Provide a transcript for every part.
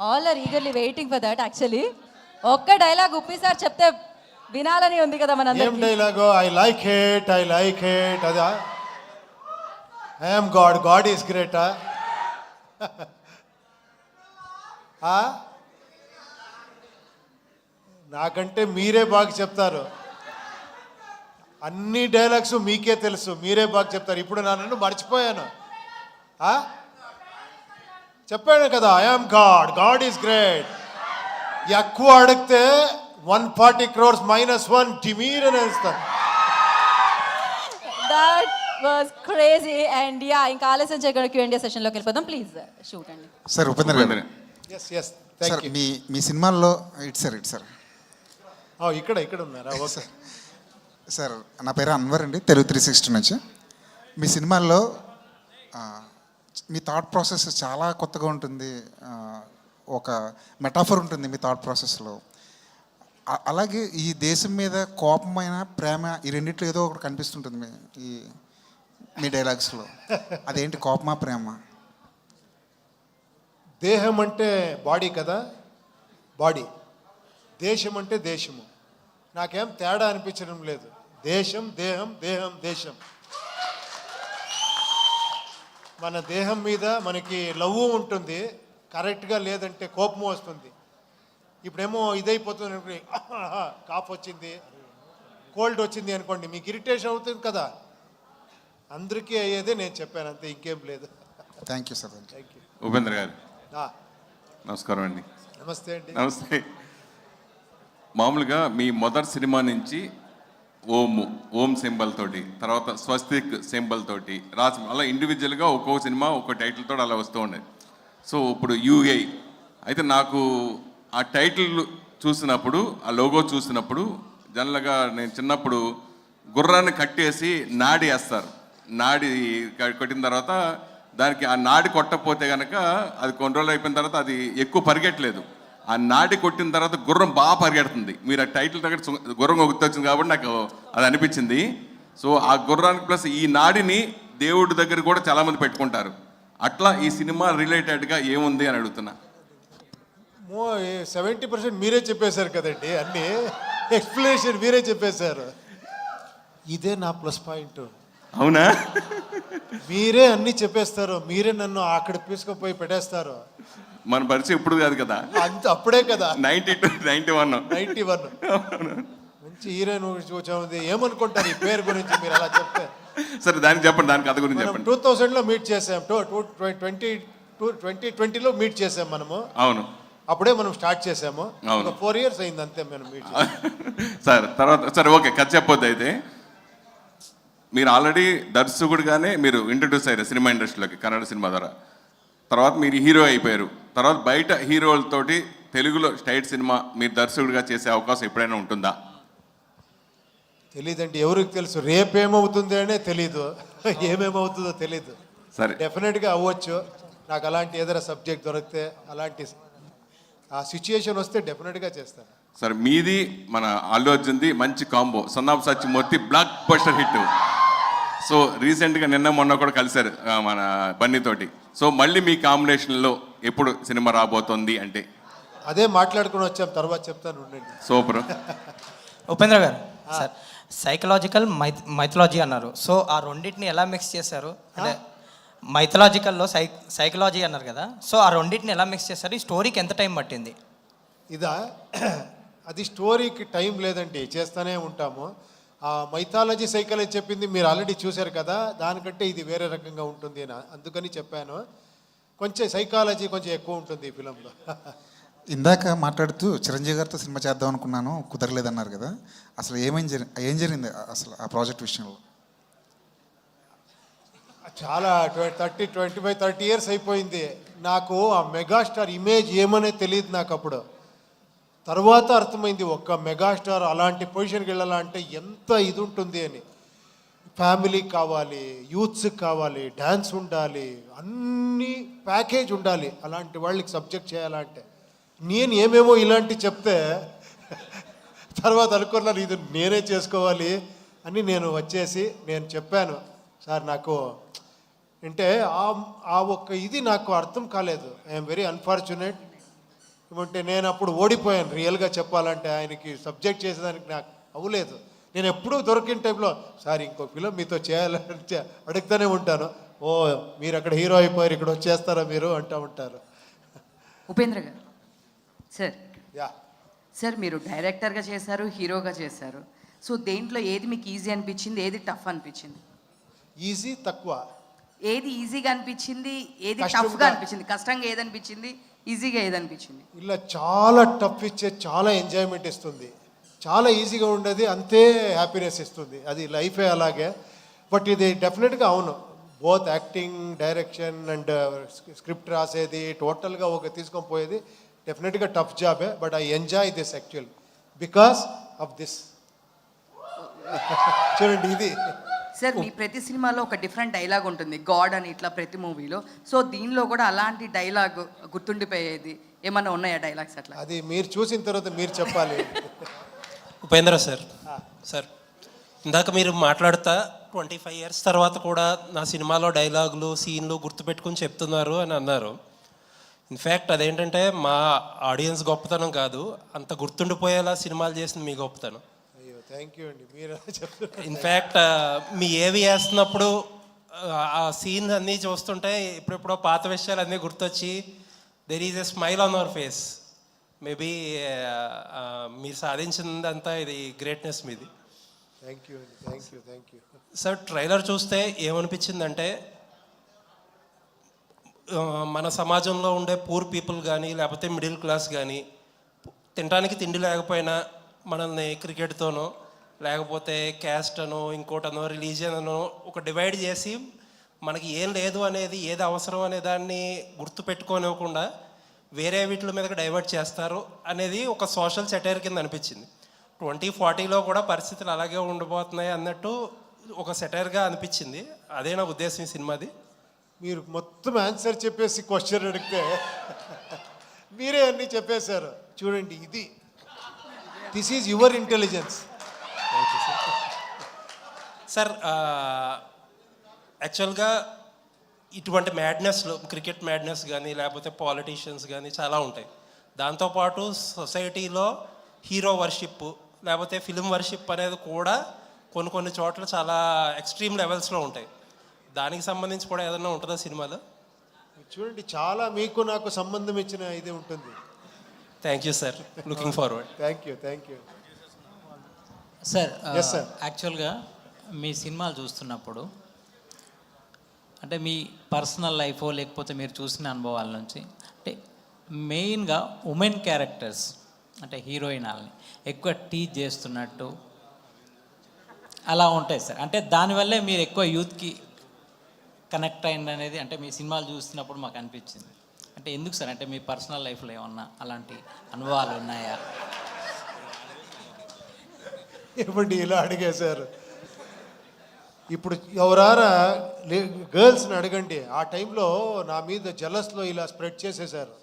All are eagerly waiting for that actually. ఒక్క dialogue Uppi sir చెప్తే వినాలని ఉంది కదా ఏం మనందరికీ. డైలాగో? ఐ లైక్ ఇట్ అదా? ఐఎమ్ గాడ్ ఈస్ గ్రేటా? నాకంటే మీరే బాగా చెప్తారు. అన్ని డైలాగ్స్ మీకే తెలుసు, మీరే బాగా చెప్తారు. ఇప్పుడు నన్ను మర్చిపోయాను. చెప్పాను కదా, ఐఎమ్ గాడ్ ఈస్ గ్రేట్. ఎక్కువ అడిగితే 140 crores -1 టిమీర్ అని వేస్తాను. That was crazy. And yeah, ఇంకా ఆలస్యం చేయకుండా Q&A సెషన్లోకి వెళ్ళిపోదాం. ప్లీజ్ షూట్ అండి. సార్ ఉపేంద్ర గారు, ఎస్ సార్ థ్యాంక్ యూ. మీ సినిమాల్లో ఇటు సార్ ఇక్కడ ఉన్నారా? ఓకే సార్, నా పేరు అన్వర్ అండి, తెలుగు 360 నుంచి. మీ సినిమాల్లో మీ థాట్ ప్రాసెస్ చాలా కొత్తగా ఉంటుంది. ఒక మెటాఫర్ ఉంటుంది మీ థాట్ ప్రాసెస్లో. అలాగే ఈ దేశం మీద కోపమైన ప్రేమ, ఈ రెండిట్లో ఏదో ఒకటి కనిపిస్తుంటుంది మీ డైలాగ్స్లో. అదేంటి, కోపమా ప్రేమ? దేహం అంటే బాడీ కదా, బాడీ. దేశం అంటే దేశము. నాకేం తేడా అనిపించడం లేదు. దేశం దేహం, దేహం దేశం. మన దేహం మీద మనకి లవ్ ఉంటుంది, కరెక్ట్గా లేదంటే కోపం వస్తుంది. ఇప్పుడేమో ఇదైపోతుంది అనుకోండి, కాఫ్ వచ్చింది, కోల్డ్ వచ్చింది అనుకోండి, మీకు ఇరిటేషన్ అవుతుంది కదా. అందరికీ అయ్యేదే నేను చెప్పాను, అంతే, ఇంకేం లేదు. Thank you sir. Thank you. Upendra గారు నమస్కారం అండి. నమస్తే అండి. నమస్తే. మామూలుగా మీ మొదటి సినిమా నుంచి ఓం సింబల్ తోటి, తర్వాత స్వస్తిక్ సింబల్ తోటి రాసి అలా ఇండివిజువల్గా ఒక్కొక్క సినిమా ఒక్కో టైటిల్ తోటి అలా వస్తూ ఉండేది. సో ఇప్పుడు యూఐ అయితే నాకు ఆ టైటిల్ చూసినప్పుడు, ఆ లోగో చూసినప్పుడు, జనరల్గా నేను చిన్నప్పుడు గుర్రాన్ని కట్టేసి నాడి వేస్తారు. నాడి కొట్టిన తర్వాత దానికి ఆ నాడి కొట్టకపోతే కనుక అది కొన్ని రోజులు అయిపోయిన తర్వాత అది ఎక్కువ పరిగెట్టలేదు. ఆ నాడి కొట్టిన తర్వాత గుర్రం బాగా పరిగెడుతుంది. మీరు ఆ టైటిల్ దగ్గర గుర్రం గుర్తొచ్చింది కాబట్టి నాకు అది అనిపించింది. సో ఆ గుర్రానికి ప్లస్ ఈ నాడిని దేవుడి దగ్గర కూడా చాలామంది పెట్టుకుంటారు. అట్లా ఈ సినిమా రిలేటెడ్గా ఏముంది అని అడుగుతున్నా. 70% మీరే చెప్పేశారు కదండి, అన్నీ ఎక్స్ప్లెనేషన్ మీరే చెప్పేశారు. ఇదే నా ప్లస్ పాయింట్. అవునా? మీరే అన్నీ చెప్పేస్తారు, మీరే నన్ను అక్కడ తీసుకుపోయి పెట్టేస్తారు. మన పరిచయం ఇప్పుడు కాదు కదా, అంత అప్పుడే కదా, 92, 91. మంచి హీరోయిన్ చూసాము. ఏమనుకుంటారు ఈ పేరు గురించి మీరు అలా చెప్తే? సరే దానికి చెప్పండి, దాని కథ గురించి చెప్పండి. 2000లో మీట్ చేసాం, 2020లో మీట్ చేసాం మనము. అవును, అప్పుడే మనం స్టార్ట్ చేసాము. అవును. 4 years అయింది అంతే మనం మీట్ చేసాం. సరే తర్వాత సరే ఓకే, కథ చెప్పొద్దు. అయితే మీరు ఆల్రెడీ దర్శకుడిగానే మీరు ఇంట్రడ్యూస్ అయ్యారు సినిమా ఇండస్ట్రీలోకి కన్నడ సినిమా ద్వారా. తర్వాత మీరు హీరో అయిపోయారు. తర్వాత బయట హీరోలతోటి తెలుగులో స్టైట్ సినిమా మీరు దర్శకుడిగా చేసే అవకాశం ఎప్పుడైనా ఉంటుందా? తెలీదండి, ఎవరికి తెలుసు? రేపేమవుతుంది అనే తెలీదు, ఏమేమవుతుందో తెలీదు. సరే, డెఫినెట్గా అవ్వచ్చు. నాకు అలాంటి ఏదైనా సబ్జెక్ట్ దొరికితే, అలాంటి ఆ సిచ్యుయేషన్ వస్తే డెఫినెట్గా చేస్తాను. సరే మీది మన అల్లు అర్జున్ది మంచి combo, son of Satyamurthy block buster hit. So రీసెంట్గా నిన్న మొన్న కూడా కలిశారు మన బన్నీతోటి. సో మళ్ళీ మీ కాంబినేషన్లో ఎప్పుడు సినిమా రాబోతోంది అంటే? అదే మాట్లాడుకుని వచ్చాం, తర్వాత చెప్తాను, ఉండండి. సూపర్. ఉపేంద్ర గారు, సార్ సైకలాజికల్ మైథలాజీ అన్నారు. సో ఆ రెండింటిని ఎలా మిక్స్ చేశారు? అంటే మైథలాజికల్లో సైకలాజీ అన్నారు కదా, సో ఆ రెండింటిని ఎలా మిక్స్ చేశారు? ఈ స్టోరీకి ఎంత టైం పట్టింది? ఇదా, అది స్టోరీకి టైం లేదండి, చేస్తూనే ఉంటాము. ఆ మైథాలజీ సైకాలజీ చెప్పింది మీరు ఆల్రెడీ చూశారు కదా, దానికంటే ఇది వేరే రకంగా ఉంటుంది అని అందుకని చెప్పాను. కొంచెం సైకాలజీ కొంచెం ఎక్కువ ఉంటుంది ఈ ఫిలంలో. ఇందాక మాట్లాడుతూ చిరంజీవి గారితో సినిమా చేద్దాం అనుకున్నాను, కుదరలేదన్నారు కదా. అసలు ఏం జరిగింది అసలు ఆ ప్రాజెక్ట్ విషయంలో? చాలా 30 years అయిపోయింది. నాకు ఆ మెగాస్టార్ ఇమేజ్ ఏమనే తెలియదు నాకు అప్పుడు. తర్వాత అర్థమైంది, ఒక్క మెగాస్టార్ అలాంటి పొజిషన్కి వెళ్ళాలంటే ఎంత ఇది ఉంటుంది అని. ఫ్యామిలీకి కావాలి, యూత్స్కి కావాలి, డ్యాన్స్ ఉండాలి, అన్ని ప్యాకేజ్ ఉండాలి అలాంటి వాళ్ళకి సబ్జెక్ట్ చేయాలంటే. నేను ఏమేమో ఇలాంటి చెప్తే తర్వాత అనుకున్నాను ఇది నేనే చేసుకోవాలి అని. నేను వచ్చేసి నేను చెప్పాను, సార్ నాకు అంటే ఆ ఒక్క ఇది నాకు అర్థం కాలేదు. I'm very unfortunate. ఏమంటే నేను అప్పుడు ఓడిపోయాను రియల్గా చెప్పాలంటే. ఆయనకి సబ్జెక్ట్ చేసేదానికి నాకు అవ్వలేదు. నేను ఎప్పుడూ దొరికిన టైంలో సార్ ఇంకో ఫిలిం మీతో చేయాలని అడుగుతూనే ఉంటాను. ఓ మీరు అక్కడ హీరో అయిపోయారు, ఇక్కడ వచ్చేస్తారా మీరు అంటూ ఉంటారు. ఉపేంద్ర గారు సార్, యా, సార్ మీరు డైరెక్టర్గా చేశారు, హీరోగా చేశారు. సో దేంట్లో ఏది మీకు ఈజీ అనిపించింది, ఏది టఫ్ అనిపించింది? ఈజీ తక్కువ. ఏది ఈజీగా అనిపించింది, ఏది కష్టంగా. టఫ్గా అనిపించింది? కష్టంగా ఏది అనిపించింది, ఈజీగా ఏది అనిపించింది? ఇలా చాలా టఫ్ ఇచ్చే చాలా ఎంజాయ్మెంట్ ఇస్తుంది, చాలా ఈజీగా ఉండేది అంతే హ్యాపీనెస్ ఇస్తుంది. అది లైఫే అలాగే. బట్ ఇది డెఫినెట్గా అవును, both acting, direction and script రాసేది టోటల్గా ఒక తీసుకొని పోయేది డెఫినెట్గా టఫ్ జాబే. But I enjoy this actual because of this. చూడండి ఇది సార్ మీ ప్రతి సినిమాలో ఒక డిఫరెంట్ డైలాగ్ ఉంటుంది, గాడ్ అని, ఇట్లా ప్రతి మూవీలో. సో దీనిలో కూడా అలాంటి డైలాగ్ గుర్తుండిపోయేది ఏమన్నా ఉన్నాయా డైలాగ్స్ అట్లా? అది మీరు చూసిన తర్వాత మీరు చెప్పాలి. ఉపేంద్ర సార్, సార్ ఇందాక మీరు మాట్లాడుతా 25 ఇయర్స్ తర్వాత కూడా నా సినిమాలో డైలాగులు, సీన్లు గుర్తుపెట్టుకుని చెప్తున్నారు అని అన్నారు. ఇన్ఫ్యాక్ట్ అదేంటంటే మా ఆడియన్స్ గొప్పతనం కాదు, అంత గుర్తుండిపోయేలా సినిమాలు చేసింది మీ గొప్పతనం. అయ్యో థ్యాంక్ యూ అండి, మీరు చెప్తున్నారు. ఇన్ఫ్యాక్ట్ మీ ఏవి వేస్తున్నప్పుడు ఆ సీన్ అన్నీ చూస్తుంటే ఇప్పుడెప్పుడో పాత విషయాలు అన్నీ గుర్తొచ్చి there is a smile on hour face. Maybe మీరు సాధించిందంతా ఇది గ్రేట్నెస్ మీది. థ్యాంక్ యూ అండి, thank you, thank you. Sir trailer చూస్తే ఏమనిపించిందంటే మన సమాజంలో ఉండే పూర్ పీపుల్ కానీ లేకపోతే మిడిల్ క్లాస్ కానీ తినడానికి తిండి లేకపోయినా మనల్ని క్రికెట్తోనో లేకపోతే క్యాస్ట్ అనో ఇంకోటనో రిలీజియన్ అనో ఒక డివైడ్ చేసి మనకి ఏం లేదు అనేది, ఏది అవసరం అనే దాన్ని గుర్తుపెట్టుకోనివ్వకుండా వేరే వీటి మీదకి డైవర్ట్ చేస్తారు అనేది ఒక సోషల్ సెటైర్ కింద అనిపించింది. 2040లో కూడా పరిస్థితులు అలాగే ఉండబోతున్నాయి అన్నట్టు ఒక సెటైర్గా అనిపించింది. అదే నా ఉద్దేశం ఈ సినిమాది. మీరు మొత్తం ఆన్సర్ చెప్పేసి క్వశ్చన్ అడిగితే మీరే అన్నీ చెప్పేశారు. చూడండి ఇది, this is your intelligence. Sir యాక్చువల్గా ఇటువంటి మ్యాడ్నెస్లో క్రికెట్ మ్యాడ్నెస్ కానీ లేకపోతే పాలిటీషియన్స్ కానీ చాలా ఉంటాయి. దాంతోపాటు సొసైటీలో హీరో వర్షిప్ లేకపోతే ఫిలిం వర్షిప్ అనేది కూడా కొన్ని చోట్ల చాలా ఎక్స్ట్రీమ్ లెవెల్స్లో ఉంటాయి. దానికి సంబంధించి కూడా ఏదైనా ఉంటుందా సినిమాలో? చూడండి చాలా మీకు నాకు సంబంధం ఇచ్చిన ఇది ఉంటుంది. Thank you sir, looking forward. Thank you, thank you. Sir Yes, sir. యాక్చువల్గా మీ సినిమాలు చూస్తున్నప్పుడు అంటే మీ పర్సనల్ లైఫ్ లేకపోతే మీరు చూసిన అనుభవాల నుంచి అంటే మెయిన్గా ఉమెన్ క్యారెక్టర్స్ అంటే హీరోయినాల్ని ఎక్కువ టీచ్ చేస్తున్నట్టు అలా ఉంటాయి సార్. అంటే దానివల్లే మీరు ఎక్కువ యూత్కి కనెక్ట్ అయింది అనేది అంటే మీ సినిమాలు చూస్తున్నప్పుడు మాకు అనిపించింది. అంటే ఎందుకు సార్, అంటే మీ పర్సనల్ లైఫ్లో ఏమన్నా అలాంటి అనుభవాలు ఉన్నాయా? ఏమండి ఇలా అడిగేశారు. ఇప్పుడు ఎవరారా గర్ల్స్ని అడగండి, ఆ టైంలో నా మీద జలస్లో ఇలా స్ప్రెడ్ చేసేసారు.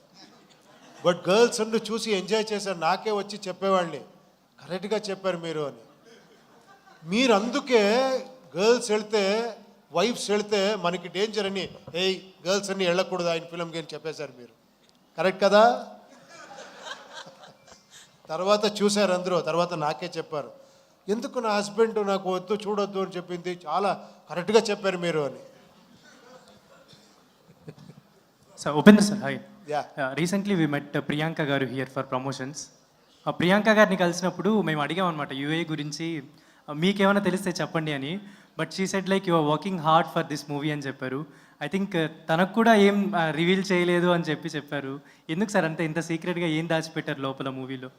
బట్ గర్ల్స్ అంటూ చూసి ఎంజాయ్ చేశారు. నాకే వచ్చి చెప్పేవాళ్ళని కరెక్ట్గా చెప్పారు మీరు అని. మీరు అందుకే గర్ల్స్ వెళ్తే, వైఫ్స్ వెళ్తే మనకి డేంజర్ అని, ఏయ్ గర్ల్స్ అన్ని వెళ్ళకూడదు ఆయన ఫిల్మ్కి అని చెప్పేశారు మీరు. కరెక్ట్ కదా? తర్వాత చూశారు అందరూ, తర్వాత నాకే చెప్పారు. ఎందుకు నా హస్బెండ్ నాకు వద్దు చూడొద్దు అని చెప్పింది, చాలా కరెక్ట్గా చెప్పారు మీరు అని. So, Upendra sir, hi. Yeah. Recently we met Priyanka garu here for promotions. Priyanka గారిని కలిసినప్పుడు మేము అడిగాం అనమాట యూఏ గురించి, మీకేమైనా తెలిస్తే చెప్పండి అని. But she said like you are working hard for this movie అని చెప్పారు. ఐ థింక్ తనకు కూడా ఏం రివీల్ చేయలేదు అని చెప్పారు. ఎందుకు సార్ అంతే ఇంత సీక్రెట్గా ఏం దాచిపెట్టారు లోపల మూవీలో?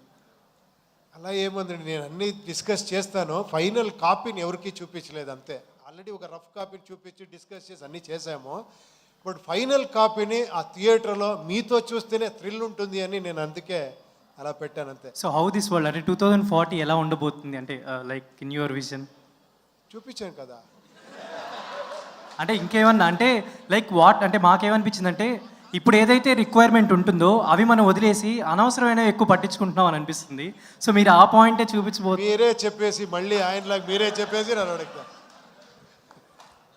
అలా ఏముందండి, నేను అన్నీ డిస్కస్ చేస్తాను. ఫైనల్ కాపీని ఎవరికి చూపించలేదు అంతే. ఆల్రెడీ ఒక రఫ్ కాపీని చూపించి డిస్కస్ చేసి అన్నీ చేసాము. బట్ ఫైనల్ కాపీని ఆ థియేటర్లో మీతో చూస్తేనే థ్రిల్ ఉంటుంది అని నేను అందుకే అలా పెట్టాను అంతే. సో హౌ దిస్ వరల్డ్ అంటే 2040 ఎలా ఉండబోతుంది అంటే లైక్ ఇన్ యువర్ విజన్? చూపించాను కదా. అంటే ఇంకేమన్నా అంటే లైక్ వాట్ అంటే మాకేమనిపించింది అంటే ఇప్పుడు ఏదైతే రిక్వైర్మెంట్ ఉంటుందో అవి మనం వదిలేసి అనవసరమైన ఎక్కువ పట్టించుకుంటున్నాం అని అనిపిస్తుంది. సో మీరు ఆ పాయింటే చూపించబోతున్నారు. మీరే చెప్పేసి మళ్ళీ ఆయనలాగా మీరే చెప్పేసి నన్ను అడుగుతా.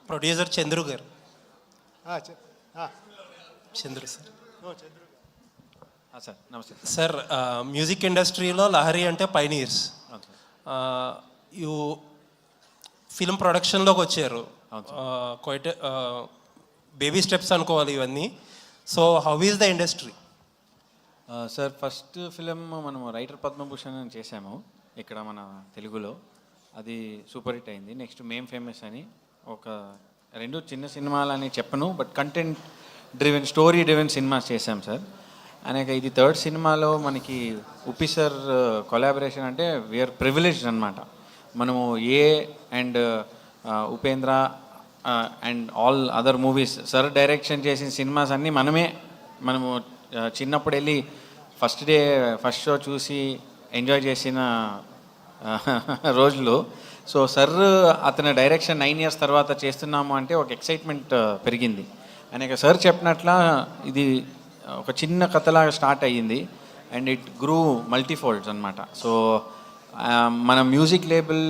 ప్రొడ్యూసర్ చంద్రు గారు. చెప్పు. చంద్రు సార్. చంద్రు. సార్ నమస్తే సార్ మ్యూజిక్ ఇండస్ట్రీలో లహరి అంటే పైనీర్స్. యూ ఫిల్మ్ ప్రొడక్షన్లోకి వచ్చారు, క్వైట్ బేబీ స్టెప్స్ అనుకోవాలి ఇవన్నీ. So how is the industry? Sir first film మనం రైటర్ పద్మభూషణ్ అని చేశాము ఇక్కడ మన తెలుగులో, అది సూపర్ హిట్ అయింది. నెక్స్ట్ మేం ఫేమస్ అని ఒక 2 చిన్న సినిమాలని చెప్పను, but content driven story driven cinemas చేశాం సార్. అనేక ఇది 3rd సినిమాలో మనకి ఉప్పి సార్ కొలాబరేషన్ అంటే వీఆర్ ప్రివిలేజ్డ్ అనమాట. మనము and Upendra and all other movies sir direction చేసిన సినిమాస్ అన్నీ మనము చిన్నప్పుడు వెళ్ళి ఫస్ట్ షో చూసి ఎంజాయ్ చేసిన రోజులు. సో సార్ అతని డైరెక్షన్ 9 years తర్వాత చేస్తున్నాము అంటే ఒక ఎక్సైట్మెంట్ పెరిగింది. అనేక సార్ చెప్పినట్ల ఇది ఒక చిన్న కథలాగా స్టార్ట్ అయ్యింది అండ్ ఇట్ గ్రూ మల్టీఫోల్డ్స్ అనమాట. సో మన మ్యూజిక్ లేబుల్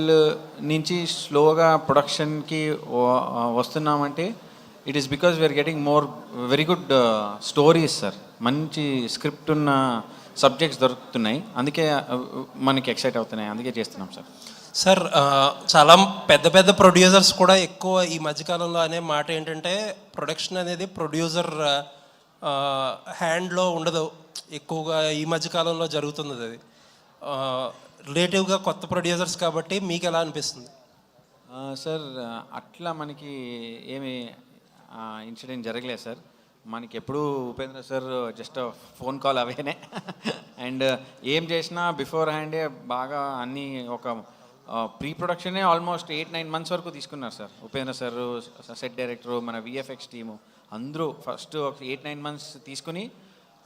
నుంచి స్లోగా ప్రొడక్షన్కి వస్తున్నామంటే it is because we are getting very good stories sir. మంచి స్క్రిప్ట్ ఉన్న సబ్జెక్ట్స్ దొరుకుతున్నాయి, అందుకే మనకి ఎక్సైట్ అవుతున్నాయి, అందుకే చేస్తున్నాం సార్. సార్ చాలా పెద్ద పెద్ద ప్రొడ్యూసర్స్ కూడా ఎక్కువ ఈ మధ్యకాలంలో అనే మాట ఏంటంటే ప్రొడక్షన్ అనేది ప్రొడ్యూసర్ హ్యాండ్లో ఉండదు ఎక్కువగా, ఈ మధ్యకాలంలో జరుగుతుంది అది. రిలేటివ్గా కొత్త ప్రొడ్యూసర్స్ కాబట్టి మీకు ఎలా అనిపిస్తుంది? సార్ అట్లా మనకి ఏమి ఇన్సిడెంట్ జరగలేదు సార్. మనకి ఎప్పుడు Upendra sir just phone call అవేనే అండ్ ఏం చేసినా బిఫోర్ హ్యాండే బాగా అన్నీ ఒక ప్రీ ప్రొడక్షనే ఆల్మోస్ట్ 8-9 months వరకు తీసుకున్నారు sir. Upendra sir, set director, మన విఎఫ్ఎక్స్ టీము అందరూ ఫస్ట్ ఒక 8-9 months తీసుకుని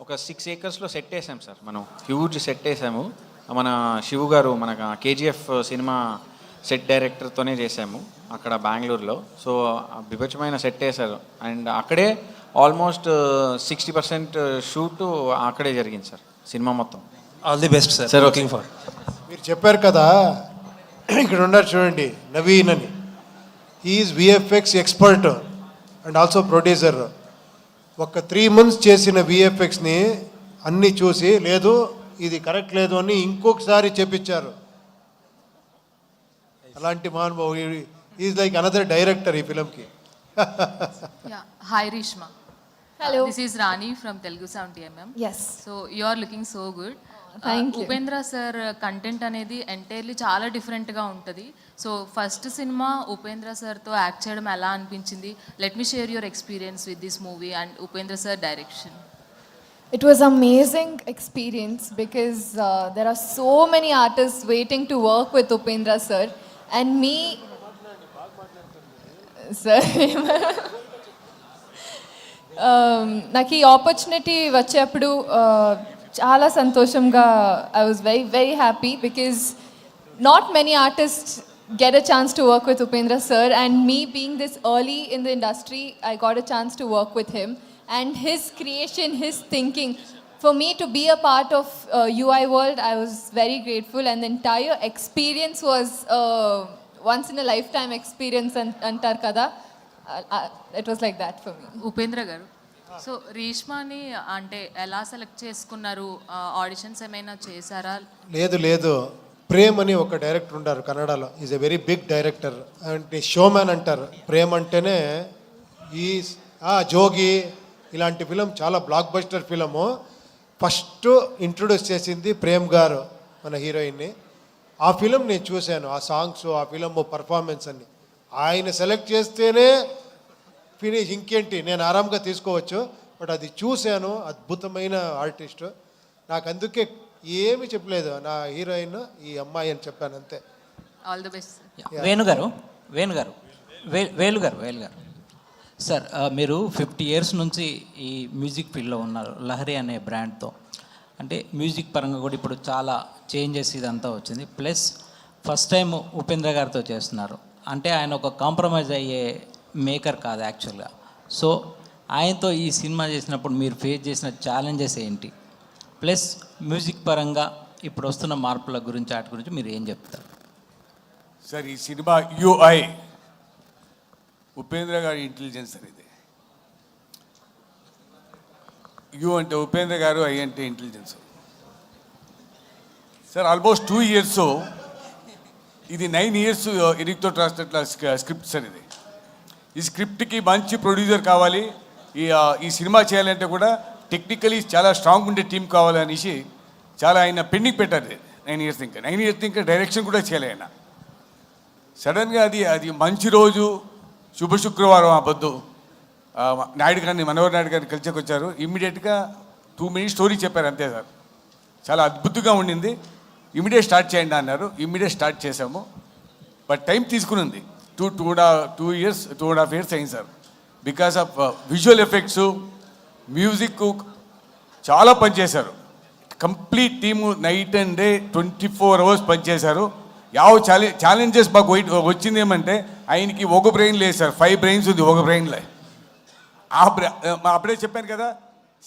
ఒక 6 acresలో సెట్ వేసాం సార్. మనం హ్యూజ్ సెట్ వేసాము. మన శివు గారు మన కేజీఎఫ్ సినిమా సెట్ డైరెక్టర్తోనే చేసాము అక్కడ బెంగళూరులో. సో విభజమైన సెట్ వేశారు అండ్ అక్కడే ఆల్మోస్ట్ 60% షూట్ అక్కడే జరిగింది సార్ సినిమా మొత్తం. All the best sir. Sir looking for. మీరు చెప్పారు కదా, ఇక్కడ ఉన్నారు చూడండి నవీన్ అని, is VFX expert and also producer. ఒక 3 months చేసిన విఎఫ్ఎక్స్ని అన్నీ చూసి లేదు ఇది కరెక్ట్ లేదు అని ఇంకొకసారి చెప్పించారు. అలాంటి మహానుభావు, ఈజ్ లైక్ అనదర్ డైరెక్టర్ ఈ ఫిలింకి. Yeah. Hi, Rishma. Hello. This is Rani from Telugu 70mm. Yes. So you are looking so good. Thank you. Upendra sir content అనేది ఎంటైర్లీ చాలా డిఫరెంట్గా ఉంటుంది. సో ఫస్ట్ సినిమా ఉపేంద్ర సార్తో యాక్ట్ చేయడం ఎలా అనిపించింది? Let me share your experience with this movie and Upendra sir direction. It was amazing experience because there are so many artists waiting to work with Upendra sir and me sir. నాకు ఈ opportunity వచ్చేప్పుడు చాలా సంతోషంగా I was very very happy because not many artists get a chance to work with Upendra sir and me being this early in the industry I got a chance to work with him. And his creation, his thinking, for me to be a part of UI World, I was very grateful. And the entire experience was once in a lifetime experience. Antar kada, it was like that for me. Upendra గారు, so రీష్మాని అంటే ఎలా select చేసుకున్నారు? Auditions ఏమైనా చేశారా? లేదు ప్రేమ్ అని ఒక director ఉంటారు కన్నడలో, is a very big director అంటే షోమ్యాన్ అంటారు. ప్రేమ్ అంటేనే ఈ జోగి ఇలాంటి ఫిలం చాలా blockbuster film. First introduce చేసింది ప్రేమ్ గారు మన హీరోయిన్ని. ఆ ఫిలం నేను చూశాను, ఆ సాంగ్స్, ఆ ఫిలం పర్ఫార్మెన్స్ అన్ని ఆయన సెలెక్ట్ చేస్తేనే ఫినిష్. ఇంకేంటి నేను ఆరాంగా తీసుకోవచ్చు, బట్ అది చూశాను. అద్భుతమైన ఆర్టిస్టు. నాకు అందుకే ఏమి చెప్పలేదు, నా హీరోయిన్ ఈ అమ్మాయి అని చెప్పాను అంతే. All the best. వేలు గారు సార్, మీరు 50 years నుంచి ఈ మ్యూజిక్ ఫీల్డ్లో ఉన్నారు లహరి అనే బ్రాండ్తో. అంటే మ్యూజిక్ పరంగా కూడా ఇప్పుడు చాలా చేంజెస్ ఇదంతా వచ్చింది. ప్లస్ ఫస్ట్ టైం ఉపేంద్ర గారితో చేస్తున్నారు అంటే ఆయన ఒక కాంప్రమైజ్ అయ్యే మేకర్ కాదు యాక్చువల్గా. సో ఆయనతో ఈ సినిమా చేసినప్పుడు మీరు ఫేస్ చేసిన ఛాలెంజెస్ ఏంటి? ప్లస్ మ్యూజిక్ పరంగా ఇప్పుడు వస్తున్న మార్పుల గురించి వాటి గురించి మీరు ఏం చెప్తారు? సార్ ఈ సినిమా యూఐ ఉపేంద్ర గారి ఇంటెలిజెన్స్ అనేది యూ అంటే ఉపేంద్ర గారు, ఐ అంటే ఇంటెలిజెన్స్. సార్ ఆల్మోస్ట్ 2 years ఇది 9 years ఎరిక్తో రాసినట్ల స్క్రిప్ట్ సార్ ఇది. ఈ స్క్రిప్ట్కి మంచి ప్రొడ్యూసర్ కావాలి, ఈ సినిమా చేయాలంటే కూడా టెక్నికలీ చాలా స్ట్రాంగ్ ఉండే టీం కావాలనేసి చాలా ఆయన పెండింగ్ పెట్టారు 9 years ఇంకా. 9 years ఇంకా డైరెక్షన్ కూడా చేయలే ఆయన. సడన్గా అది మంచి రోజు శుభ శుక్రవారం ఆ పొద్దు నాయుడు గారిని, మనోహర్ నాయుడు గారిని కలిసేకి వచ్చారు. ఇమ్మీడియట్గా 2 minutes స్టోరీ చెప్పారు అంతే సార్. చాలా అద్భుతంగా ఉండింది. ఇమ్మీడియట్ స్టార్ట్ చేయండి అన్నారు. ఇమ్మీడియట్ స్టార్ట్ చేసాము. బట్ టైం తీసుకునింది. 2 years 2.5 years అయింది సార్. Because of visual effects, music చాలా పనిచేశారు. Complete team night and day 24 hours పనిచేశారు. ఛాలెంజెస్ మాకు వచ్చింది ఏమంటే, ఆయనకి ఒక బ్రెయిన్ లేదు సార్, 5 brains ఉంది ఒక బ్రెయిన్లో. అప్పుడే చెప్పాను కదా,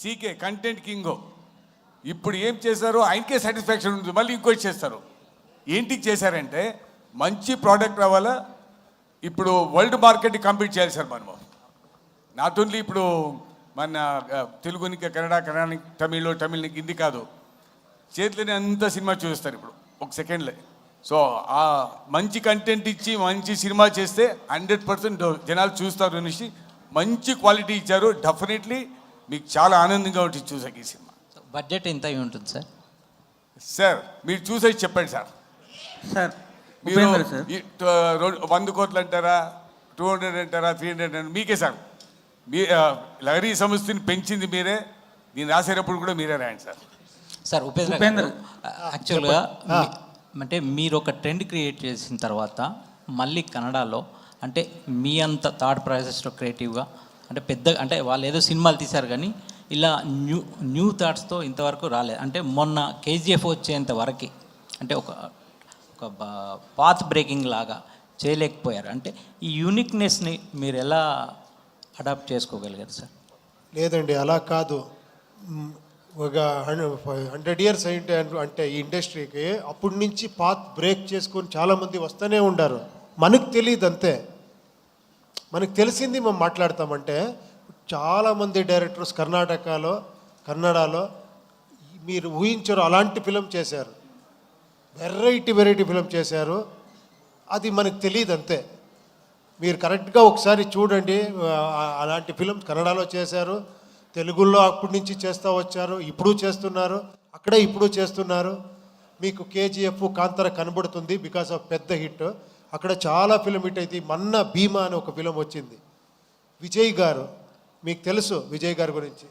సీకే కంటెంట్ కింగో. ఇప్పుడు ఏం చేశారో ఆయనకే సాటిస్ఫాక్షన్ ఉంటుంది, మళ్ళీ ఇంకోటి చేస్తారు. ఏంటికి చేశారంటే, మంచి ప్రోడక్ట్ రావాలా, ఇప్పుడు వరల్డ్ మార్కెట్ని కంపీట్ చేయాలి సార్ మనము. నాట్ ఓన్లీ ఇప్పుడు మన తెలుగునికి కన్నడానికి తమిళ్ హిందీ కాదు, చేతిలోనే అంత సినిమా చూస్తారు ఇప్పుడు ఒక సెకండ్లే. సో ఆ మంచి కంటెంట్ ఇచ్చి మంచి సినిమా చేస్తే 100% జనాలు చూస్తారు అనేసి మంచి క్వాలిటీ ఇచ్చారు. డెఫినెట్లీ మీకు చాలా ఆనందంగా ఉంటుంది చూసాక ఈ సినిమా. బడ్జెట్ ఎంత అయి ఉంటుంది సార్? సార్ మీరు చూసేసి చెప్పండి సార్. సార్ మీరు 100 కోట్లు అంటారా, 200 అంటారా, 300 అంటారా, మీకే సార్. మీ లహరీ సంస్థని పెంచింది మీరే, దీన్ని రాసేటప్పుడు కూడా మీరే రాయండి సార్. సార్ ఉపేంద్ర యాక్చువల్గా అంటే మీరు ఒక ట్రెండ్ క్రియేట్ చేసిన తర్వాత మళ్ళీ కన్నడలో అంటే మీ అంత థాట్ ప్రాసెస్లో క్రియేటివ్గా అంటే అంటే వాళ్ళు ఏదో సినిమాలు తీశారు కానీ ఇలా న్యూ థాట్స్తో ఇంతవరకు రాలేదు. అంటే మొన్న కేజీఎఫ్ వచ్చేంత వరకు అంటే ఒక పాత్ బ్రేకింగ్ లాగా చేయలేకపోయారు. అంటే ఈ యూనిక్నెస్ని మీరు ఎలా అడాప్ట్ చేసుకోగలిగారు సార్? లేదండి, అలా కాదు. ఒక 100 years అయింటే అంటే ఈ ఇండస్ట్రీకి అప్పటి నుంచి పాత్ బ్రేక్ చేసుకొని చాలామంది వస్తూనే ఉండారు. మనకు తెలియదు అంతే. మనకు తెలిసింది మేము మాట్లాడతామంటే, చాలామంది డైరెక్టర్స్ కన్నడలో మీరు ఊహించరు అలాంటి ఫిలం చేశారు. వెరైటీ ఫిలం చేశారు. అది మనకు తెలియదు అంతే. మీరు కరెక్ట్గా ఒకసారి చూడండి. అలాంటి ఫిలం కన్నడలో చేశారు, తెలుగులో అప్పటి నుంచి చేస్తూ వచ్చారు, ఇప్పుడు చేస్తున్నారు, అక్కడే ఇప్పుడు చేస్తున్నారు. మీకు కేజీఎఫ్, కాంతార కనబడుతుంది బికాస్ ఆఫ్ పెద్ద హిట్. అక్కడ చాలా ఫిలం హిట్ అయితే మొన్న భీమా అని ఒక ఫిలం వచ్చింది. విజయ్ గారు, మీకు తెలుసు విజయ్ గారి గురించి,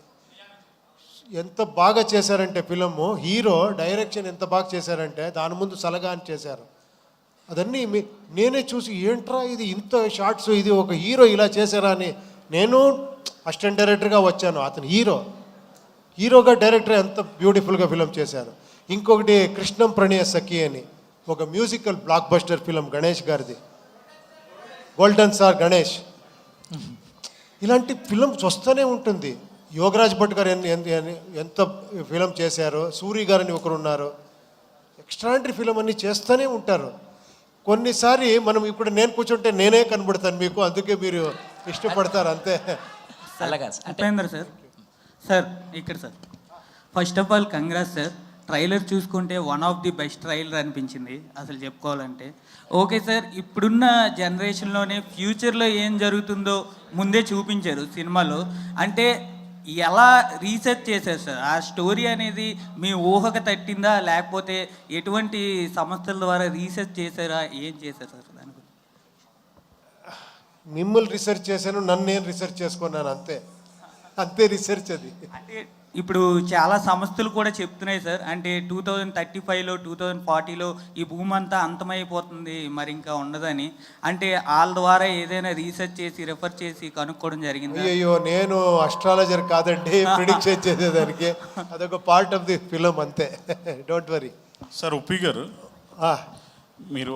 ఎంత బాగా చేశారంటే ఫిలము. హీరో డైరెక్షన్ ఎంత బాగా చేశారంటే, దాని ముందు సలగా అని చేశారు. అదన్నీ నేనే చూసి ఏంట్రా ఇది ఇంత షార్ట్స్, ఇది ఒక హీరో ఇలా చేశారా అని. నేను అసిస్టెంట్ డైరెక్టర్గా వచ్చాను, అతను హీరోగా డైరెక్టర్ ఎంత బ్యూటిఫుల్గా ఫిలం చేశారు. ఇంకొకటి కృష్ణం ప్రణయ సఖి అని ఒక musical block buster film Ganesh గారిది, గోల్డెన్ స్టార్ గణేష్. ఇలాంటి ఫిల్మ్స్ వస్తూనే ఉంటుంది. యోగరాజ్ భట్ గారు ఎంత ఫిలం చేశారు, సూరి గారని ఒకరు ఉన్నారు. ఎక్స్ట్రాండరీ ఫిలం అన్నీ చేస్తూనే ఉంటారు. కొన్నిసారి మనం ఇప్పుడు నేను కూర్చుంటే నేనే కనబడతాను మీకు, అందుకే మీరు ఇష్టపడతారు అంతే. ఉపేంద్ర సార్ ఇక్కడ sir, first of all congrats sir. Trailer చూసుకుంటే one of the best trailer అనిపించింది అసలు చెప్పుకోవాలంటే. ఓకే సార్, ఇప్పుడున్న జనరేషన్లోనే ఫ్యూచర్లో ఏం జరుగుతుందో ముందే చూపించారు సినిమాలో. అంటే ఎలా రీసెర్చ్ చేశారు సార్? ఆ స్టోరీ అనేది మీ ఊహకు తట్టిందా, లేకపోతే ఎటువంటి సంస్థల ద్వారా రీసెర్చ్ చేశారా, ఏం చేశారు సార్ దాని గురించి? మిమ్మల్ని రీసెర్చ్ చేశాను, నన్ను నేను రీసెర్చ్ చేసుకున్నాను అంతే రీసెర్చ్ అది. అంటే ఇప్పుడు చాలా సంస్థలు కూడా చెప్తున్నాయి సార్, అంటే 2035లో 2040లో ఈ భూమి అంతా అంతమైపోతుంది, మరి ఇంకా ఉండదని. అంటే వాళ్ళ ద్వారా ఏదైనా రీసెర్చ్ చేసి రెఫర్ చేసి కనుక్కోవడం జరిగింది? అయ్యో, నేను అస్ట్రాలజర్ కాదండి ప్రిడిక్షన్ చేసేదానికి. అదొక పార్ట్ ఆఫ్ ది ఫిలం అంతే, డోంట్ వరీ. సార్ ఉప్పి గారు, మీరు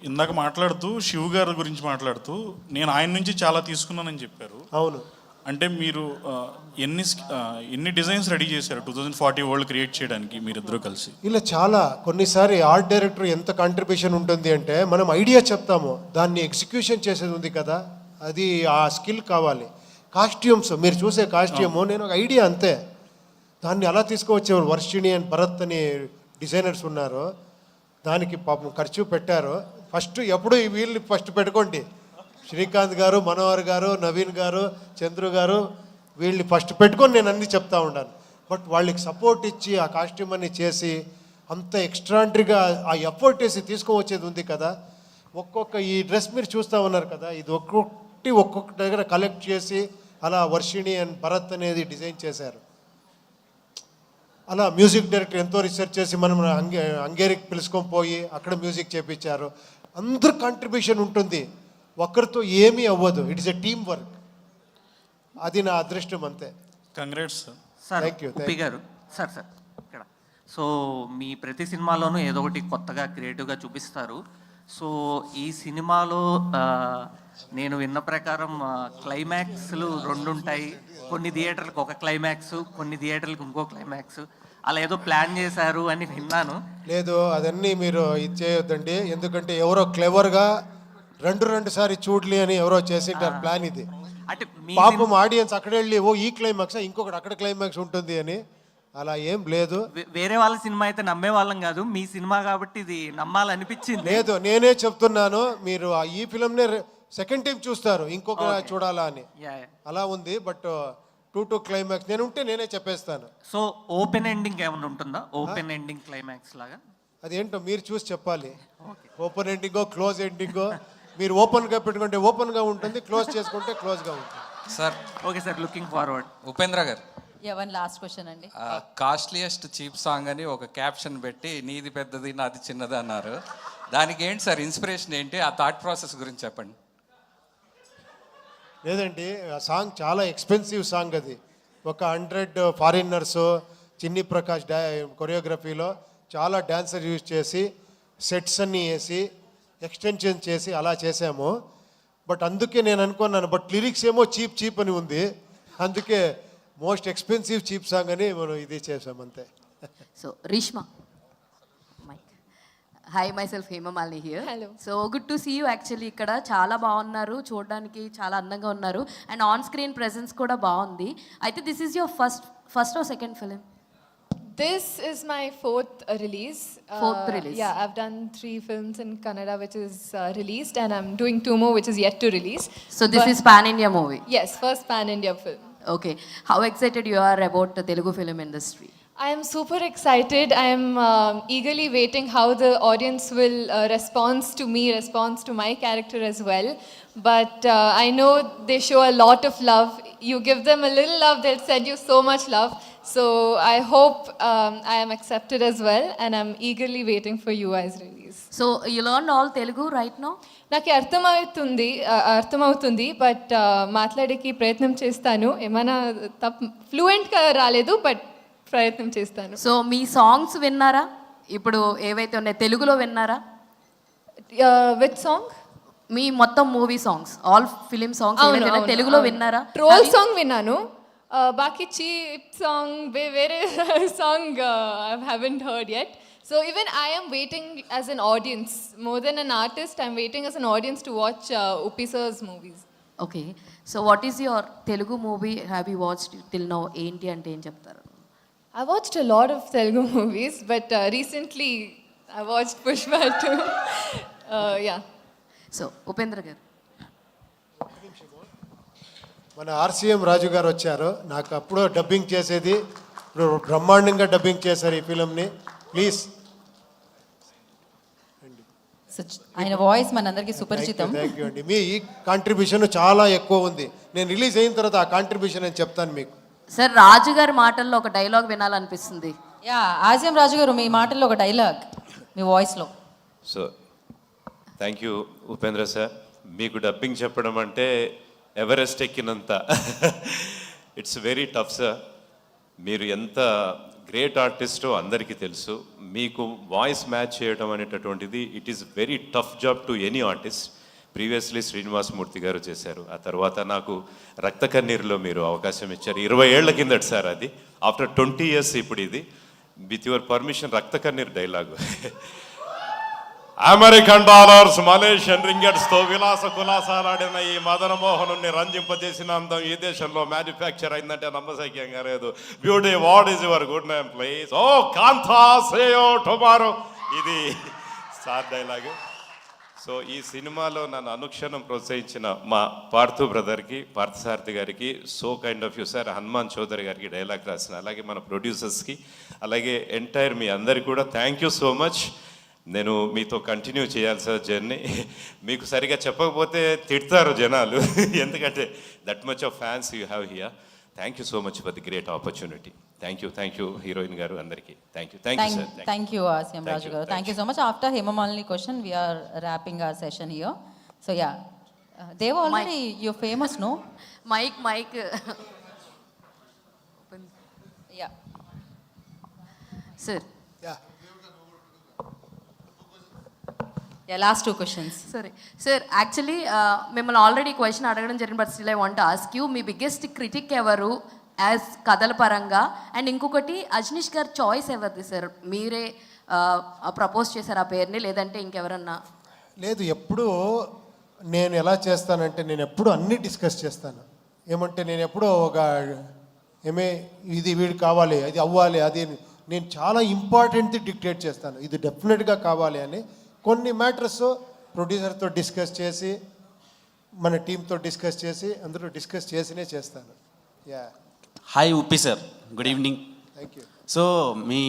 ఇందాక మాట్లాడుతూ శివ్ గారి గురించి మాట్లాడుతూ నేను ఆయన నుంచి చాలా తీసుకున్నానని చెప్పారు. అవును. అంటే మీరు ఎన్ని డిజైన్స్ రెడీ చేశారు 2040 వరల్డ్ క్రియేట్ చేయడానికి మీరిద్దరూ కలిసి? ఇలా చాలా. కొన్నిసారి ఆర్ట్ డైరెక్టర్ ఎంత కాంట్రిబ్యూషన్ ఉంటుంది అంటే, మనం ఐడియా చెప్తాము, దాన్ని ఎగ్జిక్యూషన్ చేసేది ఉంది కదా, అది ఆ స్కిల్ కావాలి. కాస్ట్యూమ్స్ మీరు చూసే కాస్ట్యూము నేను ఒక ఐడియా అంతే, దాన్ని అలా తీసుకువచ్చేవారు. వర్షిణి అండ్ భరత్ అని డిజైనర్స్ ఉన్నారు, దానికి పాపం ఖర్చు పెట్టారు. ఫస్ట్ ఎప్పుడు వీళ్ళని ఫస్ట్ పెట్టుకోండి, శ్రీకాంత్ గారు, మనోహర్ గారు, నవీన్ గారు, చంద్రు గారు, వీళ్ళని ఫస్ట్ పెట్టుకొని నేను అన్నీ చెప్తా ఉన్నాను. బట్ వాళ్ళకి సపోర్ట్ ఇచ్చి ఆ కాస్ట్యూమ్ అన్ని చేసి అంత ఎక్స్ట్రాండరీగా ఆ ఎఫర్ట్ వేసి తీసుకువచ్చేది ఉంది కదా. ఒక్కొక్క ఈ డ్రెస్ మీరు చూస్తూ ఉన్నారు కదా, ఇది ఒక్కొక్క దగ్గర కలెక్ట్ చేసి అలా వర్షిణి అండ్ భరత్ అనేది డిజైన్ చేశారు. అలా మ్యూజిక్ డైరెక్టర్ ఎంతో రీసెర్చ్ చేసి మనం హంగేరికి పిలుచుకొని పోయి అక్కడ మ్యూజిక్ చేపించారు. అందరు కాంట్రిబ్యూషన్ ఉంటుంది, ఒక్కరితో ఏమీ అవ్వదు. It is a team work. అది నా అదృష్టం అంతే. Congrats sir. Sir thank you. Uppi garu, sir ఇక్కడ సో మీ ప్రతి సినిమాలోనూ ఏదో ఒకటి కొత్తగా క్రియేటివ్గా చూపిస్తారు. సో ఈ సినిమాలో నేను విన్న ప్రకారం క్లైమాక్స్లు 2 ఉంటాయి. కొన్ని థియేటర్లకు ఒక క్లైమాక్స్, కొన్ని థియేటర్లకు ఇంకో క్లైమాక్స్, అలా ఏదో ప్లాన్ చేశారు అని విన్నాను. లేదు, అదన్నీ మీరు ఇది చేయొద్దండి. ఎందుకంటే ఎవరో క్లెవర్గా రెండు సారి చూడలి అని ఎవరో చేసింటారు ప్లాన్. ఇది అంటే పాపం ఆడియన్స్ అక్కడ వెళ్ళి ఓ ఈ క్లైమాక్స్ ఇంకొకటి అక్కడ క్లైమాక్స్ ఉంటుంది అని అలా ఏం లేదు. వేరే వాళ్ళ సినిమా అయితే నమ్మే వాళ్ళం కాదు, మీ సినిమా కాబట్టి ఇది నమ్మాలనిపించింది. లేదు, నేనే చెప్తున్నాను, మీరు ఈ ఫిల్మ్నే సెకండ్ టైం చూస్తారు, ఇంకొక చూడాలా అని. అలా ఉంది. బట్ 2 క్లైమాక్స్ నేను ఉంటే నేనే చెప్పేస్తాను. సో ఓపెన్ ఎండింగ్ ఏమైనా ఉంటుందా? ఓపెన్ ఎండింగ్ క్లైమాక్స్ లాగా అదేంటో మీరు చూసి చెప్పాలి. ఓపెన్ ఎండింగో క్లోజ్ ఎండింగో, మీరు ఓపెన్గా పెట్టుకుంటే ఓపెన్గా ఉంటుంది, క్లోజ్ చేసుకుంటే క్లోజ్గా ఉంటుంది. Sir okay sir, looking forward. Upendra గారు, ఎవరి లాస్ట్ క్వశ్చన్ అండి. కాస్ట్లీయెస్ట్ చీప్ సాంగ్ అని ఒక క్యాప్షన్ పెట్టి నీది పెద్దది నాది చిన్నది అన్నారు. దానికి ఏంటి సార్ ఇన్స్పిరేషన్ ఏంటి? ఆ థాట్ ప్రాసెస్ గురించి చెప్పండి. లేదండి, ఆ సాంగ్ చాలా ఎక్స్పెన్సివ్ సాంగ్. అది ఒక 100 ఫారినర్స్, చిన్ని ప్రకాష్ కొరియోగ్రఫీలో చాలా డాన్సర్ యూజ్ చేసి సెట్స్ అన్నీ వేసి ఎక్స్టెన్షన్ చేసి అలా చేసాము. బట్ అందుకే నేను అనుకున్నాను, బట్ లిరిక్స్ ఏమో చీప్ అని ఉంది, అందుకే మోస్ట్ ఎక్స్పెన్సివ్ చీప్ సాంగ్ అని మనం ఇది చేసాం అంతే. So Reeshma, hi, myself Hemamalini here. Hello. So good to see you. Actually ఇక్కడ చాలా బాగున్నారు, చూడడానికి చాలా అందంగా ఉన్నారు, అండ్ ఆన్ స్క్రీన్ ప్రెజెన్స్ కూడా బాగుంది. అయితే this is your first or second film? This is my fourth release. Fourth release. Yeah, I've done 3 films in Kannada which is released, and I'm doing 2 more which is yet to release. So this is Pan India movie? Yes, first Pan India film. Okay. How excited you are about the Telugu film industry? I am super excited. I am eagerly waiting how the audience will responds to my character as well. But I know they show a lot of love. You give them a little love, they'll send you so much love. So I hope I am accepted as well, and I'm eagerly waiting for you guys' release. So you learned all Telugu right now? నాకు అర్థమవుతుంది, but మాట్లాడేకి ప్రయత్నం చేస్తాను. ఏమైనా ఫ్లూయెంట్గా రాలేదు, but ప్రయత్నం చేస్తాను. So మీ songs విన్నారా? ఇప్పుడు ఏవైతే ఉన్నాయో తెలుగులో విన్నారా? With song? మీ మొత్తం movie songs, all film songs తెలుగులో విన్నారా? ట్రోల్ సాంగ్ విన్నాను, బాకీ చీప్ సాంగ్ వేరే song I haven't heard yet. So even I am waiting as an audience, more than an artist, I'm waiting as an audience to watch Uppi sir's movies. Okay. So what is your Telugu movie have you watched till now? Enti ante em cheptaru? I watched a lot of Telugu movies, but recently I watched Pushpa 2. Yeah. So Upendra garu, మన RCM Raju గారు వచ్చారు. నాకు అప్పుడు dubbing చేసేది, ఇప్పుడు బ్రహ్మాండంగా dubbing చేశారు ఈ ఫిలింని. ప్లీజ్. ఆయన వాయిస్ మనందరికీ సుపరిచితం. థ్యాంక్ యూ అండి. మీ ఈ కాంట్రిబ్యూషన్ చాలా ఎక్కువ ఉంది. నేను రిలీజ్ అయిన తర్వాత ఆ కాంట్రిబ్యూషన్ నేను చెప్తాను మీకు. సార్ రాజు గారి మాటల్లో ఒక డైలాగ్ వినాలనిపిస్తుంది. యా, ఆర్సీఎం రాజు గారు, మీ మాటల్లో ఒక డైలాగ్ మీ వాయిస్లో. So thank you Upendra sir. మీకు డబ్బింగ్ చెప్పడం అంటే ఎవరెస్ట్ ఎక్కినంత. It's very tough sir. మీరు ఎంత గ్రేట్ ఆర్టిస్టో అందరికీ తెలుసు. మీకు వాయిస్ మ్యాచ్ చేయడం అనేటటువంటిది it is very tough job to any artist. Previously Srinivas Murthy garu చేశారు, ఆ తర్వాత నాకు రక్త కన్నీరులో మీరు అవకాశం ఇచ్చారు. 20 ఏళ్ల కిందట సార్ అది. ఆఫ్టర్ 20 years ఇప్పుడు ఇది. విత్ యువర్ పర్మిషన్ రక్త కన్నీరు డైలాగు. అమెరికన్ డాలర్స్, మలేషియన్ రింగెట్స్తో విలాస కులాసాలాడిన ఈ మదన మోహనుని రంజింపజేసిన అందం ఈ దేశంలో మ్యానుఫ్యాక్చర్ అయిందంటే నమ్మశక్యంగా లేదు. Beauty, what is your good name please? ఓ కాంతా సేయో టుమారో, ఇది స్టార్ డైలాగ్. సో ఈ సినిమాలో నన్ను అనుక్షణం ప్రోత్సహించిన మా పార్థు బ్రదర్కి, పార్థసారథి గారికి, so kind of you sir, Hanuman Chowdary గారికి డైలాగ్ రాసిన, అలాగే మన ప్రొడ్యూసర్స్కి, అలాగే ఎంటైర్ మీ అందరికి కూడా థ్యాంక్ యూ సో మచ్. నేను మీతో కంటిన్యూ చేయాలి సార్ జర్నీ. మీకు సరిగా చెప్పకపోతే తిడతారు జనాలు, ఎందుకంటే that much of fans you have here. Thank you so much for the great opportunity. Thank you heroine garu అందరికీ thank you sir. Thank you CM Raju garu. Thank you so much. After Hema Malini question we are wrapping our session here. So yeah, Dev already you famous no mike yeah sir. Yeah, last 2 questions. సరే sir, actually మిమ్మల్ని ఆల్రెడీ question అడగడం జరిగింది, but still I want ask you, me biggest critic ఎవరు as కథల పరంగా? And ఇంకొకటి, అజనీష్ గారు చాయిస్ ఎవరిది సార్? మీరే ప్రపోజ్ చేశారు ఆ పేరుని, లేదంటే ఇంకెవరన్నా? లేదు, ఎప్పుడూ నేను ఎలా చేస్తానంటే నేను ఎప్పుడు అన్నీ డిస్కస్ చేస్తాను. ఏమంటే నేను ఎప్పుడో ఒక ఇది వీడు కావాలి, అది అవ్వాలి, అది నేను చాలా ఇంపార్టెంట్ది డిక్టేట్ చేస్తాను, ఇది డెఫినెట్గా కావాలి అని. కొన్ని మ్యాటర్స్ ప్రొడ్యూసర్తో డిస్కస్ చేసి, మన టీంతో డిస్కస్ చేసి, అందరూ డిస్కస్ చేసినే చేస్తాను. Yeah. Hi Uppi sir, good evening. Thank you. So మీ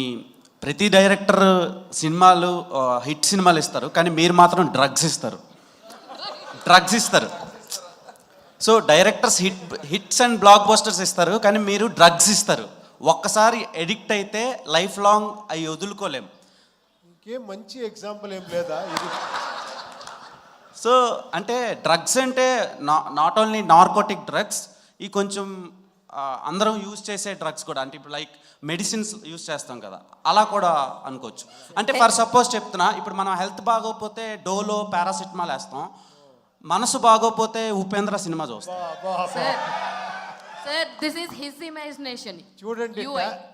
ప్రతి డైరెక్టర్ సినిమాలు హిట్ సినిమాలు ఇస్తారు, కానీ మీరు మాత్రం డ్రగ్స్ ఇస్తారు. So directors hits and black busters ఇస్తారు, కానీ మీరు డ్రగ్స్ ఇస్తారు. ఒక్కసారి ఎడిక్ట్ అయితే లైఫ్ లాంగ్ అవి వదులుకోలేం. ఇంకేం మంచి ఎగ్జాంపుల్ ఏం లేదా ఇది? సో అంటే డ్రగ్స్ అంటే నాట్ ఓన్లీ నార్కోటిక్ డ్రగ్స్, ఈ కొంచెం అందరం యూజ్ చేసే డ్రగ్స్ కూడా, అంటే ఇప్పుడు లైక్ మెడిసిన్స్ యూజ్ చేస్తాం కదా, అలా కూడా అనుకోవచ్చు. అంటే ఫర్ సపోజ్ చెప్తున్నా, ఇప్పుడు మనం హెల్త్ బాగోకపోతే డోలో పారాసిటమాల్ వేస్తాం, మనసు బాగోపోతే ఉపేంద్ర సినిమా చూస్తాం. Sir, this is his imagination. చూడండి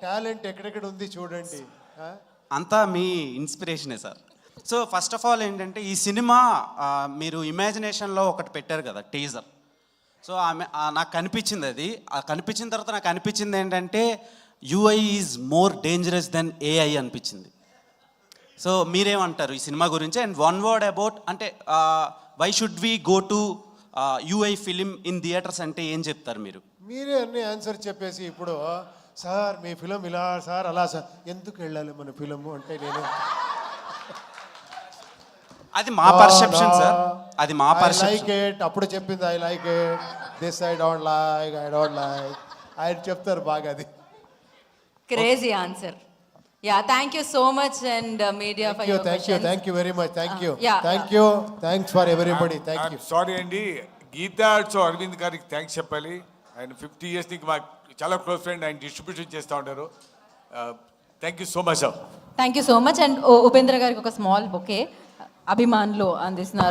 టాలెంట్ ఎక్కడెక్కడ ఉంది చూడండి. అంతా మీ ఇన్స్పిరేషనే sir. So first of all ఏంటంటే, ఈ సినిమా మీరు ఇమాజినేషన్లో ఒకటి పెట్టారు కదా టీజర్. సో నాకు కనిపించింది, అది కనిపించిన తర్వాత నాకు అనిపించింది ఏంటంటే, UI is more dangerous than AI అనిపించింది. సో మీరేమంటారు ఈ సినిమా గురించి? అండ్ వన్ వర్డ్ అబౌట్, అంటే why should we go to UI film in theatres అంటే ఏం చెప్తారు మీరు? మీరే అన్ని ఆన్సర్ చెప్పేసి, ఇప్పుడు సార్ మీ ఫిలం ఇలా సార్ అలా సార్, ఎందుకు వెళ్ళాలి మన ఫిలము అంటే, నేను అది మా పర్సెప్షన్ సార్, అది మా పర్సెప్షన్. లైక్ ఇట్, అప్పుడు చెప్పింది I like it, this I don't like, ఆయన చెప్తారు బాగా. అది crazy answer. Yeah, thank you so much and media for your questions. Thank you very much. Thank you. Yeah. Thanks for everybody. Thank you. Sorry అండి, Gita arts Arvind గారికి thanks చెప్పాలి. ఆయన 50 years నుంచి మాకు చాలా క్లోజ్ ఫ్రెండ్, ఆయన డిస్ట్రిబ్యూషన్ చేస్తూ ఉంటారు. Thank you so much sir. Thank you so much. And Upendra గారికి ఒక స్మాల్ బొకే అభిమానులు అందిస్తున్నారు.